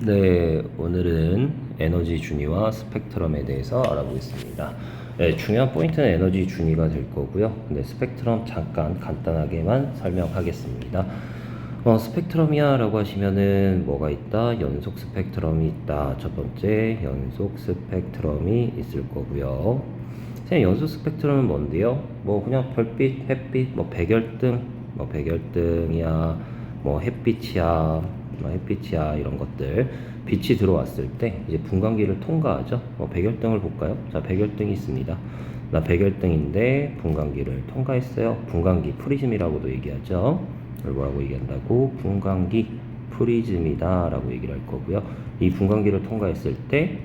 네, 오늘은 에너지 준위와 스펙트럼에 대해서 알아보겠습니다. 네, 중요한 포인트는 에너지 준위가 될 거고요. 근데 스펙트럼 잠깐 간단하게만 설명하겠습니다. 스펙트럼이야 라고 하시면은 뭐가 있다? 연속 스펙트럼이 있다. 첫 번째 연속 스펙트럼이 있을 거고요. 그냥 연속 스펙트럼은 뭔데요? 뭐 그냥 별빛, 햇빛, 뭐 백열등, 뭐 백열등이야, 뭐 햇빛이야, 뭐 햇빛이야 이런 것들 빛이 들어왔을 때 이제 분광기를 통과하죠. 백열등을 볼까요? 자, 백열등이 있습니다. 나 백열등인데 분광기를 통과했어요. 분광기 프리즘이라고도 얘기하죠. 이걸 뭐라고 얘기한다고? 분광기 프리즘이다 라고 얘기를 할 거고요. 이 분광기를 통과했을 때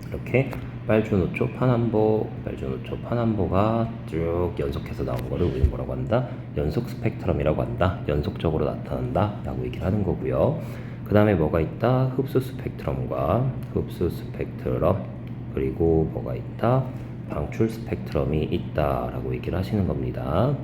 이렇게 빨주노초 파남보, 빨주노초 파남보가 쭉 연속해서 나온 거를 우리는 뭐라고 한다? 연속 스펙트럼이라고 한다. 연속적으로 나타난다 라고 얘기를 하는 거고요. 그 다음에 뭐가 있다? 흡수 스펙트럼과 흡수 스펙트럼, 그리고 뭐가 있다? 방출 스펙트럼이 있다 라고 얘기를 하시는 겁니다.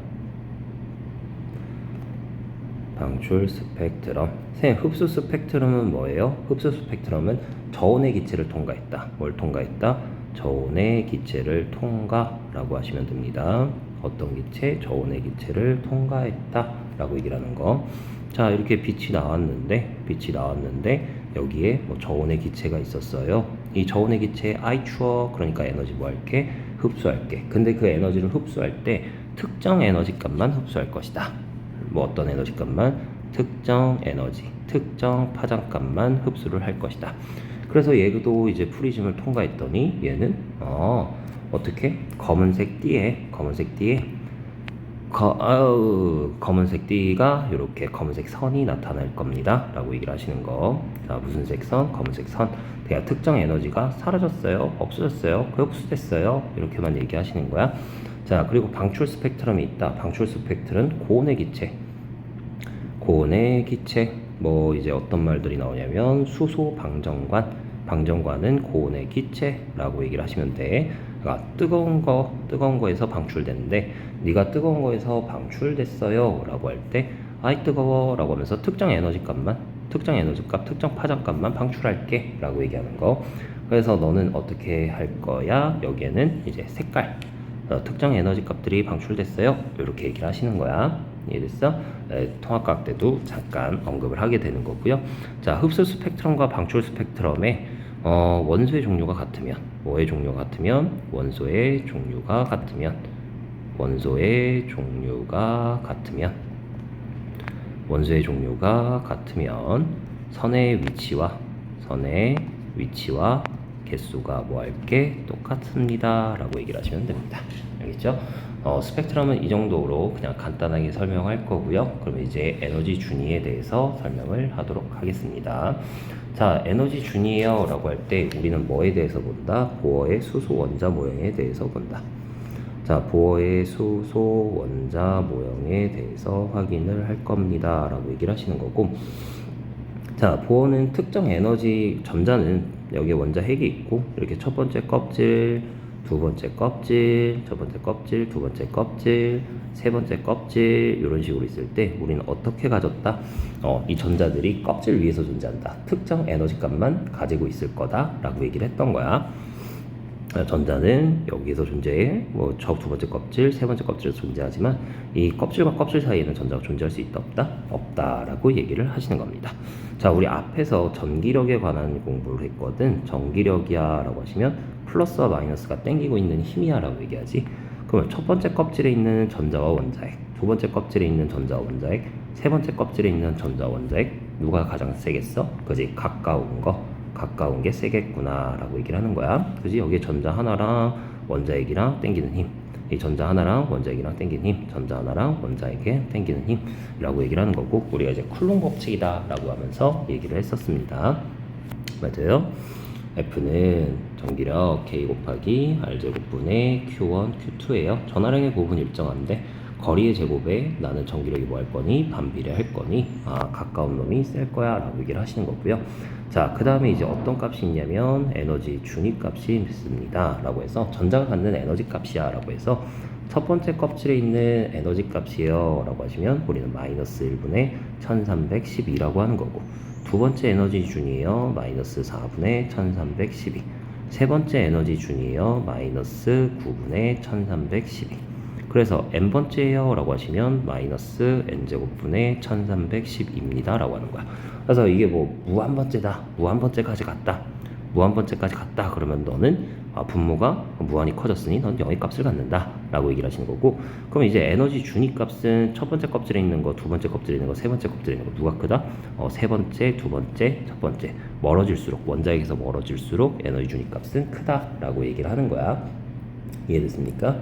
방출 스펙트럼. 선생님, 흡수 스펙트럼은 뭐예요? 흡수 스펙트럼은 저온의 기체를 통과했다. 뭘 통과했다? 저온의 기체를 통과라고 하시면 됩니다. 어떤 기체? 저온의 기체를 통과했다 라고 얘기를 하는 거. 자, 이렇게 빛이 나왔는데 여기에 뭐 저온의 기체가 있었어요. 이 저온의 기체 아이 추워, 그러니까 에너지 뭐 할게? 흡수할게. 근데 그 에너지를 흡수할 때 특정 에너지 값만 흡수할 것이다. 뭐 어떤 에너지 값만? 특정 에너지, 특정 파장값만 흡수를 할 것이다. 그래서 얘도 이제 프리즘을 통과했더니 얘는 어떻게? 검은색 띠에 검은색 띠가 이렇게 검은색 선이 나타날 겁니다 라고 얘기를 하시는 거. 자, 무슨 색선? 검은색 선. 대야 특정 에너지가 사라졌어요? 없어졌어요? 그 흡수됐어요? 이렇게만 얘기하시는 거야. 자, 그리고 방출 스펙트럼이 있다. 방출 스펙트럼은 고온의 기체. 고온의 기체, 뭐 이제 어떤 말들이 나오냐면 수소 방정관은 고온의 기체라고 얘기를 하시면 돼. 그러니까 뜨거운 거에서 방출되는데 네가 뜨거운 거에서 방출됐어요 라고 할 때 아이 뜨거워 라고 하면서 특정 에너지값, 특정 파장값만 방출할게 라고 얘기하는 거. 그래서 너는 어떻게 할 거야? 여기에는 이제 색깔, 특정 에너지 값들이 방출됐어요 이렇게 얘기를 하시는 거야. 이해됐어? 통합과학 때도 잠깐 언급을 하게 되는 거고요. 자, 흡수 스펙트럼과 방출 스펙트럼의 원소의 종류가 같으면, 뭐의 종류가 같으면? 원소의 종류가 같으면, 원소의 종류가 같으면 선의 위치와 개수가 뭐 할게? 똑같습니다 라고 얘기를 하시면 됩니다. 알겠죠? 스펙트럼은 이 정도로 그냥 간단하게 설명할 거고요. 그럼 이제 에너지 준위에 대해서 설명을 하도록 하겠습니다. 자, 에너지 준위예요 라고 할 때 우리는 뭐에 대해서 본다? 보어의 수소 원자 모형에 대해서 본다. 자, 보어의 수소 원자 모형에 대해서 확인을 할 겁니다 라고 얘기를 하시는 거고, 자, 보어는 특정 에너지, 전자는 여기에 원자 핵이 있고 이렇게 첫 번째 껍질, 두 번째 껍질, 첫 번째 껍질, 두 번째 껍질, 세 번째 껍질 이런 식으로 있을 때 우리는 어떻게 가졌다? 이 전자들이 껍질 위에서 존재한다. 특정 에너지 값만 가지고 있을 거다 라고 얘기를 했던 거야. 전자는 여기에서 존재해. 뭐 저 두 번째 껍질, 세 번째 껍질에서 존재하지만 이 껍질과 껍질 사이에는 전자가 존재할 수 있다 없다? 없다라고 얘기를 하시는 겁니다. 자, 우리 앞에서 전기력에 관한 공부를 했거든. 전기력이야 라고 하시면 플러스와 마이너스가 땡기고 있는 힘이야 라고 얘기하지. 그러면 첫 번째 껍질에 있는 전자와 원자핵, 두 번째 껍질에 있는 전자와 원자핵, 세 번째 껍질에 있는 전자와 원자핵, 누가 가장 세겠어? 그지? 가까운 게 세겠구나 라고 얘기를 하는 거야. 그지? 여기에 전자 하나랑 원자핵이랑 땡기는 힘, 이 전자 하나랑 원자핵이랑 땡기는 힘, 전자 하나랑 원자핵에 땡기는 힘이라고 얘기를 하는 거고, 우리가 이제 쿨롱 법칙이다 라고 하면서 얘기를 했었습니다. 맞아요. F는 전기력 K 곱하기 R제곱분의 Q1, Q2예요. 전하량의 곱은 일정한데 거리의 제곱에 나는 전기력이 뭐 할 거니? 반비례할 거니? 가까운 놈이 셀 거야 라고 얘기를 하시는 거고요. 자, 그 다음에 이제 어떤 값이 있냐면 에너지 준위 값이 있습니다 라고 해서 전자가 갖는 에너지 값이야 라고 해서 첫 번째 껍질에 있는 에너지 값이에요 라고 하시면 우리는 마이너스 1분의 1312라고 하는 거고, 두 번째 에너지 준이에요. 마이너스 4분의 1312. 세 번째 에너지 준이에요. 마이너스 9분의 1312. 그래서 n번째예요 라고 하시면 마이너스 n제곱분의 1310입니다 라고 하는 거야. 그래서 이게 뭐 무한번째다, 무한번째까지 갔다, 무한번째까지 갔다 그러면 너는 분모가 무한히 커졌으니 넌 0의 값을 갖는다 라고 얘기를 하시는 거고, 그럼 이제 에너지 준위 값은 첫 번째 껍질에 있는 거, 두 번째 껍질에 있는 거, 세 번째 껍질에 있는 거 누가 크다? 세 번째, 두 번째, 첫 번째. 멀어질수록, 원자에게서 멀어질수록 에너지 준위 값은 크다 라고 얘기를 하는 거야. 이해됐습니까?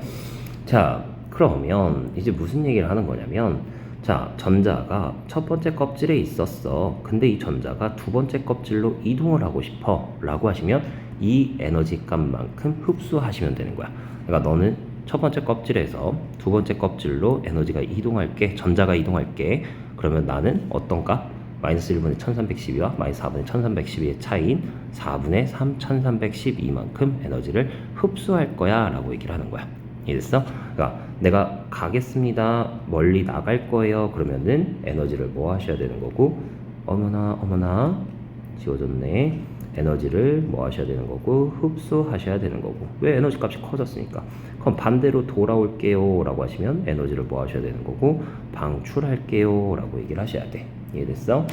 자, 그러면 이제 무슨 얘기를 하는 거냐면, 자, 전자가 첫 번째 껍질에 있었어. 근데 이 전자가 두 번째 껍질로 이동을 하고 싶어 라고 하시면 이 에너지 값만큼 흡수하시면 되는 거야. 그러니까 너는 첫 번째 껍질에서 두 번째 껍질로 에너지가 이동할게, 전자가 이동할게. 그러면 나는 어떤 값? 마이너스 1분의 1312와 마이너스 4분의 1312의 차이인 4분의 3 1312만큼 에너지를 흡수할 거야 라고 얘기를 하는 거야. 이해됐어? 그러니까 내가 가겠습니다, 멀리 나갈 거예요 그러면은 에너지를 뭐 하셔야 되는 거고, 어머나 지워졌네. 에너지를 뭐 하셔야 되는 거고, 흡수하셔야 되는 거고. 왜? 에너지 값이 커졌으니까. 그럼 반대로 돌아올게요 라고 하시면 에너지를 뭐 하셔야 되는 거고, 방출할게요 라고 얘기를 하셔야 돼. 이해됐어?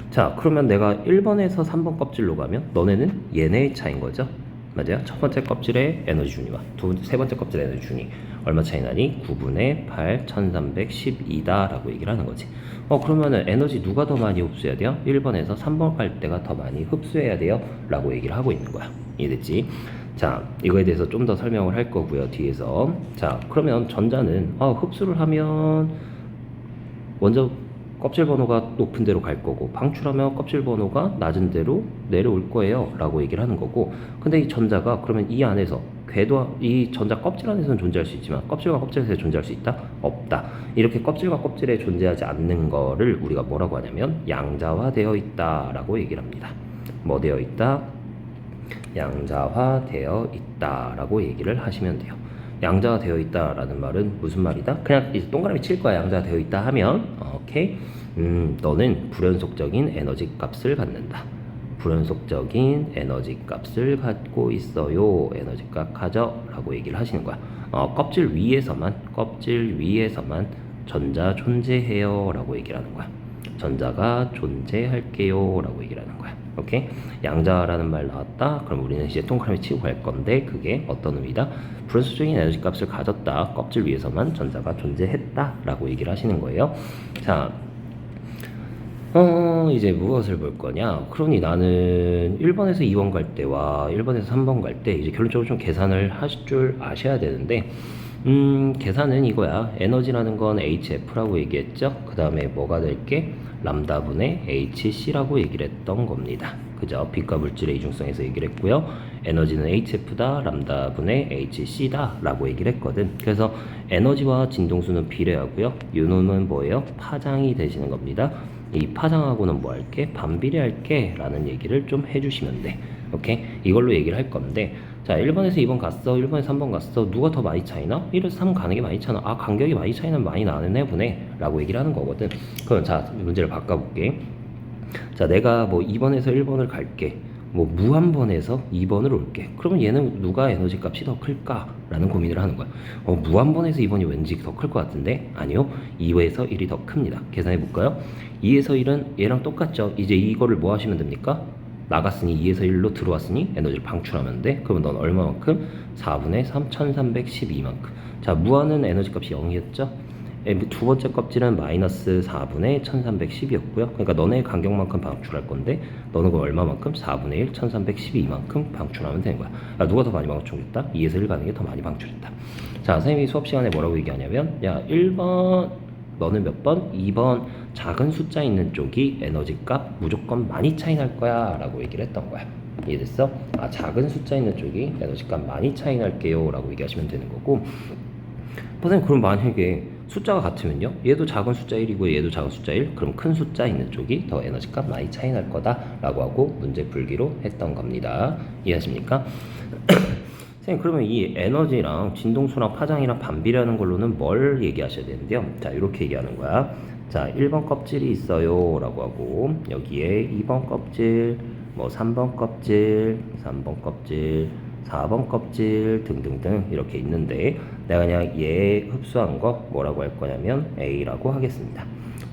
자, 그러면 내가 1번에서 3번 껍질로 가면 너네는 얘네의 차이인 거죠. 맞아요. 첫 번째 껍질의 에너지 준위와 세 번째 껍질의 에너지 준위 얼마 차이 나니? 9분의 8 1312다 라고 얘기를 하는 거지. 그러면은 에너지 누가 더 많이 흡수해야 돼요? 1번에서 3번 갈 때가 더 많이 흡수해야 돼요 라고 얘기를 하고 있는 거야. 이해됐지? 자, 이거에 대해서 좀 더 설명을 할 거고요 뒤에서. 자, 그러면 전자는 흡수를 하면 먼저 껍질 번호가 높은 데로 갈 거고, 방출하면 껍질 번호가 낮은 데로 내려올 거예요 라고 얘기를 하는 거고, 근데 이 전자가 그러면 이 안에서 궤도, 이 전자 껍질 안에서는 존재할 수 있지만 껍질과 껍질에서 존재할 수 있다? 없다. 이렇게 껍질과 껍질에 존재하지 않는 거를 우리가 뭐라고 하냐면 양자화되어 있다 라고 얘기를 합니다. 뭐 되어 있다? 양자화되어 있다 라고 얘기를 하시면 돼요. 양자되어 있다라는 말은 무슨 말이다? 그냥 이제 동그라미 칠 거야. 양자되어 있다 하면 오케이. 너는 불연속적인 에너지 값을 갖는다. 불연속적인 에너지 값을 갖고 있어요. 에너지 값 가져 라고 얘기를 하시는 거야. 껍질 위에서만 전자 존재해요 라고 얘기를 하는 거야. 전자가 존재할게요 라고 얘기를 하는 거야. 오케이? 양자라는 말 나왔다. 그럼 우리는 이제 동그라미 치고 갈 건데 그게 어떤 의미다? 불연속적인 에너지 값을 가졌다. 껍질 위에서만 전자가 존재했다 라고 얘기를 하시는 거예요. 자, 이제 무엇을 볼 거냐? 그러니 나는 1번에서 2번 갈 때와 1번에서 3번 갈 때 이제 결론적으로 좀 계산을 하실 줄 아셔야 되는데, 계산은 이거야. 에너지라는 건 HF라고 얘기했죠. 그 다음에 뭐가 될게? 람다분의 HC라고 얘기를 했던 겁니다. 그죠? 빛과 물질의 이중성에서 얘기를 했고요. 에너지는 HF다, 람다분의 HC다 라고 얘기를 했거든. 그래서 에너지와 진동수는 비례하고요. 유노는 뭐예요? 파장이 되시는 겁니다. 이 파장하고는 뭐 할게? 반비례할게 라는 얘기를 좀 해주시면 돼. 오케이? 이걸로 얘기를 할 건데, 자, 1번에서 2번 갔어, 1번에서 3번 갔어. 누가 더 많이 차이나? 1에서 3 가는 게 많이 차나? 간격이 많이 차이는 많이 나는 보네 라고 얘기를 하는 거거든. 그럼 자, 문제를 바꿔볼게. 자, 내가 뭐 2번에서 1번을 갈게, 뭐 무한번에서 2번을 올게. 그러면 얘는 누가 에너지 값이 더 클까? 라는 고민을 하는 거야. 무한번에서 2번이 왠지 더 클 것 같은데? 아니요, 2에서 1이 더 큽니다. 계산해 볼까요? 2에서 1은 얘랑 똑같죠. 이제 이거를 뭐 하시면 됩니까? 나갔으니 2에서 1로 들어왔으니 에너지를 방출하면 돼. 그러면 넌 얼마만큼? 4분의 3 1312만큼. 자, 무한은 에너지 값이 0이었죠. 두 번째 껍질은 마이너스 4분의 1310이었고요. 그러니까 너네 간격만큼 방출할 건데 너는 그 얼마만큼? 4분의 1 1312만큼 방출하면 되는 거야. 누가 더 많이 방출했다? 2에서 1 가는 게 더 많이 방출했다. 자, 선생님이 수업 시간에 뭐라고 얘기하냐면, 야, 1번 너는 몇 번? 2번 작은 숫자 있는 쪽이 에너지 값 무조건 많이 차이 날 거야 라고 얘기를 했던 거야. 이해됐어? 작은 숫자 있는 쪽이 에너지 값 많이 차이 날게요 라고 얘기하시면 되는 거고, 선생님 그럼 만약에 숫자가 같으면요, 얘도 작은 숫자 1이고 얘도 작은 숫자 1, 그럼 큰 숫자 있는 쪽이 더 에너지 값 많이 차이 날 거다 라고 하고 문제 풀기로 했던 겁니다. 이해하십니까? 선생님 그러면 이 에너지랑 진동수랑 파장이랑 반비례하는 걸로는 뭘 얘기하셔야 되는데요. 자, 이렇게 얘기하는 거야. 자, 1번 껍질이 있어요 라고 하고 여기에 2번 껍질, 뭐 3번 껍질, 3번 껍질, 4번 껍질 등등등 이렇게 있는데 내가 그냥 얘 흡수한 거 뭐라고 할 거냐면 A라고 하겠습니다.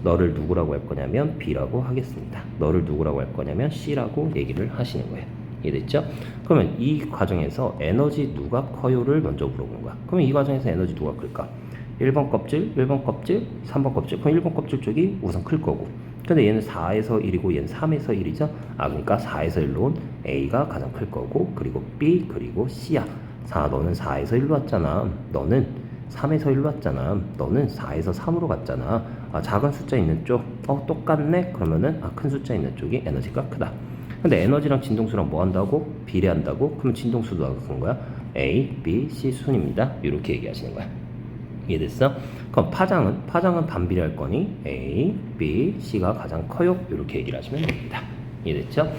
너를 누구라고 할 거냐면 B라고 하겠습니다. 너를 누구라고 할 거냐면 C라고 얘기를 하시는 거예요. 이해됐죠? 그러면 이 과정에서 에너지 누가 커요를 먼저 물어보는 거야. 그러면 이 과정에서 에너지 누가 클까? 1번 껍질, 1번 껍질, 3번 껍질. 그럼 1번 껍질 쪽이 우선 클 거고. 근데 얘는 4에서 1이고 얘는 3에서 1이죠? 그러니까 4에서 1로 온 A가 가장 클 거고, 그리고 B, 그리고 C야. 너는 4에서 1로 왔잖아. 너는 3에서 1로 왔잖아. 너는 4에서 3으로 갔잖아. 작은 숫자 있는 쪽, 똑같네? 그러면은, 큰 숫자 있는 쪽이 에너지가 크다. 근데 에너지랑 진동수랑 뭐 한다고? 비례한다고? 그러면 진동수도 나가는 거야? A, B, C 순입니다. 이렇게 얘기하시는 거야. 이해됐어? 그럼 파장은 반비례할 거니 A, B, C가 가장 커요. 이렇게 얘기를 하시면 됩니다. 이해됐죠?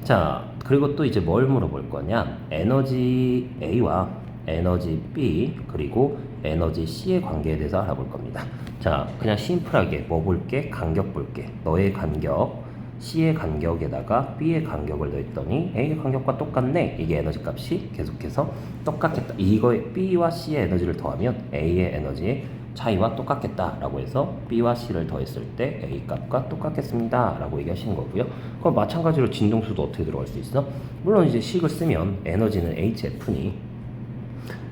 자, 그리고 또 이제 뭘 물어볼 거냐? 에너지 A와 에너지 B 그리고 에너지 C의 관계에 대해서 알아볼 겁니다. 자, 그냥 심플하게 뭐 볼게? 간격 볼게. 너의 간격 C의 간격에다가 B의 간격을 넣었더니 A의 간격과 똑같네. 이게 에너지 값이 계속해서 똑같겠다. 이거에 B와 C의 에너지를 더하면 A의 에너지의 차이와 똑같겠다라고 해서 B와 C를 더했을 때 A 값과 똑같겠습니다 라고 얘기하시는 거고요. 그럼 마찬가지로 진동수도 어떻게 들어갈 수 있어? 물론 이제 식을 쓰면 에너지는 HF니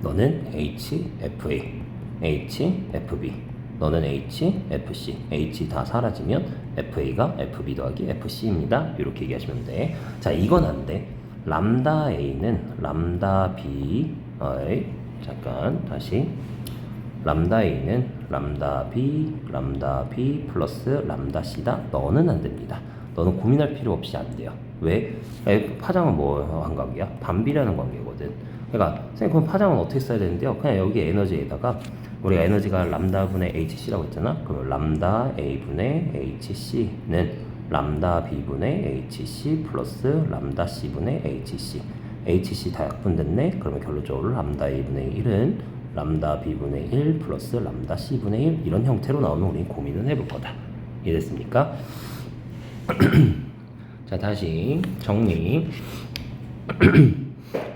너는 HFA, HFB, 너는 HFC, H 다 사라지면 FA가 FB 더하기 FC입니다. 이렇게 얘기하시면 돼. 자, 이건 안 돼. 람다 A는 람다 B, 잠깐 다시. 람다 A는 람다 B 플러스 람다 C다. 너는 안 됩니다. 너는 고민할 필요 없이 안 돼요. 왜? 파장은 뭐 한 관계야? 반비례하는 관계거든. 그러니까 선생님 그럼 파장은 어떻게 써야 되는데요? 그냥 여기 에너지에다가 우리가 에너지가 람다분의 HC라고 했잖아. 그러면 람다 A분의 HC는 람다 B분의 HC 플러스 람다 C분의 HC. HC 다 약분됐네. 그러면 결론적으로 람다 A분의 1은 람다 B분의 1 플러스 람다 C분의 1 이런 형태로 나오면 우리 고민은 해볼 거다. 이해됐습니까? 자, 다시 정리.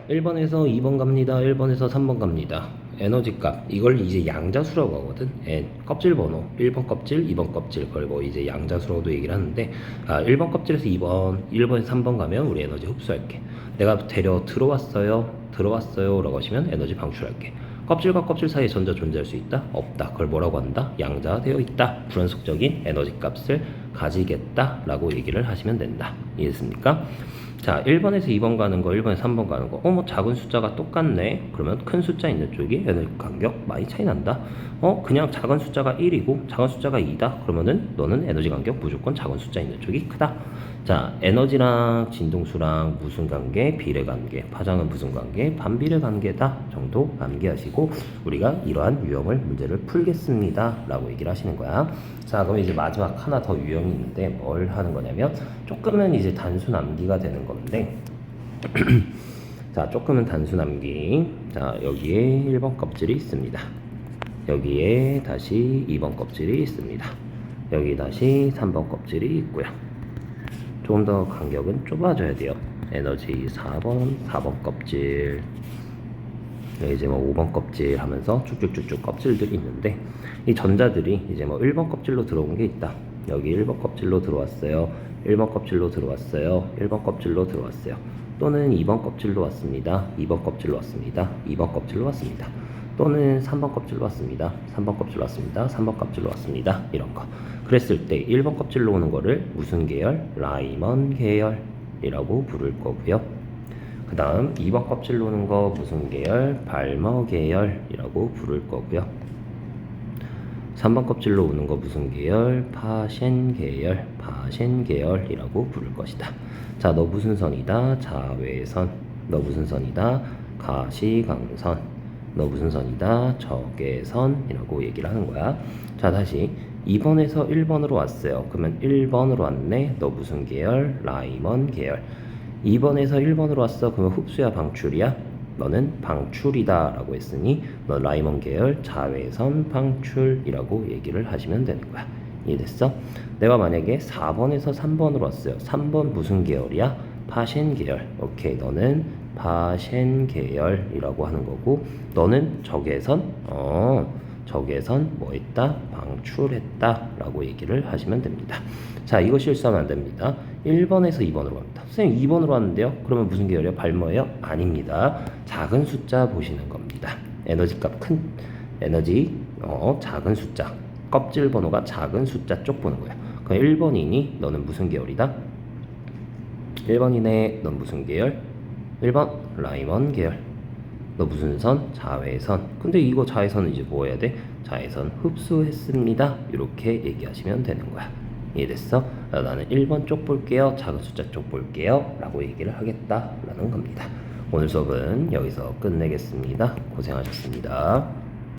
1번에서 2번 갑니다. 1번에서 3번 갑니다. 에너지 값 이걸 이제 양자수라고 하거든. 껍질 번호 1번 껍질 2번 껍질 그리고 이제 양자수라고도 얘기를 하는데 1번 껍질에서 1번에서 3번 가면 우리 에너지 흡수할게. 내가 들어왔어요 라고 하시면 에너지 방출할게. 껍질과 껍질 사이에 전자 존재할 수 있다? 없다. 그걸 뭐라고 한다? 양자되어 있다. 불연속적인 에너지 값을 가지겠다 라고 얘기를 하시면 된다. 이해됐습니까? 자, 1번에서 2번 가는 거, 1번에서 3번 가는 거. 뭐 작은 숫자가 똑같네. 그러면 큰 숫자 있는 쪽이 에너지 간격 많이 차이 난다. 그냥 작은 숫자가 1이고 작은 숫자가 2다. 그러면은 너는 에너지 간격 무조건 작은 숫자 있는 쪽이 크다. 자, 에너지랑 진동수랑 무슨 관계? 비례 관계. 파장은 무슨 관계? 반비례 관계다 정도 암기하시고 우리가 이러한 유형을 문제를 풀겠습니다 라고 얘기를 하시는 거야. 자, 그럼 이제 마지막 하나 더 유형이 있는데 뭘 하는 거냐면 조금은 이제 단순 암기가 되는 건데 자, 조금은 단순 암기. 자, 여기에 1번 껍질이 있습니다. 여기에 다시 2번 껍질이 있습니다. 여기 다시 3번 껍질이 있고요. 조금 더 간격은 좁아져야 돼요. 에너지 4번 껍질, 이제 뭐 5번 껍질 하면서 쭉쭉쭉쭉 껍질들이 있는데 이 전자들이 이제 뭐 1번 껍질로 들어온 게 있다. 여기 1번 껍질로 들어왔어요. 1번 껍질로 들어왔어요. 1번 껍질로 들어왔어요. 또는 2번 껍질로 왔습니다. 2번 껍질로 왔습니다. 2번 껍질로 왔습니다. 또는 3번 껍질로 왔습니다. 3번 껍질로 왔습니다. 3번 껍질로 왔습니다. 이런 거. 그랬을 때 1번 껍질로 오는 거를 무슨 계열? 라이먼 계열이라고 부를 거고요. 그 다음 2번 껍질로 오는 거 무슨 계열? 발머 계열이라고 부를 거고요. 3번 껍질로 오는 거 무슨 계열? 파셴 계열이라고 부를 것이다. 자, 너 무슨 선이다? 자외선. 너 무슨 선이다? 가시광선. 너 무슨 선이다? 적외선이라고 얘기를 하는 거야. 자, 다시 2번에서 1번으로 왔어요. 그러면 1번으로 왔네. 너 무슨 계열? 라이먼 계열. 2번에서 1번으로 왔어. 그러면 흡수야 방출이야? 너는 방출이다 라고 했으니 너 라이먼 계열 자외선 방출이라고 얘기를 하시면 되는 거야. 이해됐어? 내가 만약에 4번에서 3번으로 왔어요. 3번 무슨 계열이야? 파신 계열. 오케이, 너는 파신 계열이라고 하는 거고, 너는 적외선 뭐 했다? 방출했다 라고 얘기를 하시면 됩니다. 자, 이거 실수하면 안 됩니다. 1번에서 2번으로 갑니다. 선생님 2번으로 왔는데요? 그러면 무슨 계열이요? 발뭐예요? 아닙니다. 작은 숫자 보시는 겁니다. 에너지 값 큰 에너지 작은 숫자, 껍질 번호가 작은 숫자 쪽 보는 거예요. 그럼 1번이니 너는 무슨 계열이다? 1번이네. 넌 무슨 계열? 1번 라이먼 계열. 너 무슨 선? 자외선. 근데 이거 자외선은 이제 뭐 해야 돼? 자외선 흡수했습니다. 이렇게 얘기하시면 되는 거야. 이해됐어? 나는 1번 쪽 볼게요. 작은 숫자 쪽 볼게요. 라고 얘기를 하겠다라는 겁니다. 오늘 수업은 여기서 끝내겠습니다. 고생하셨습니다.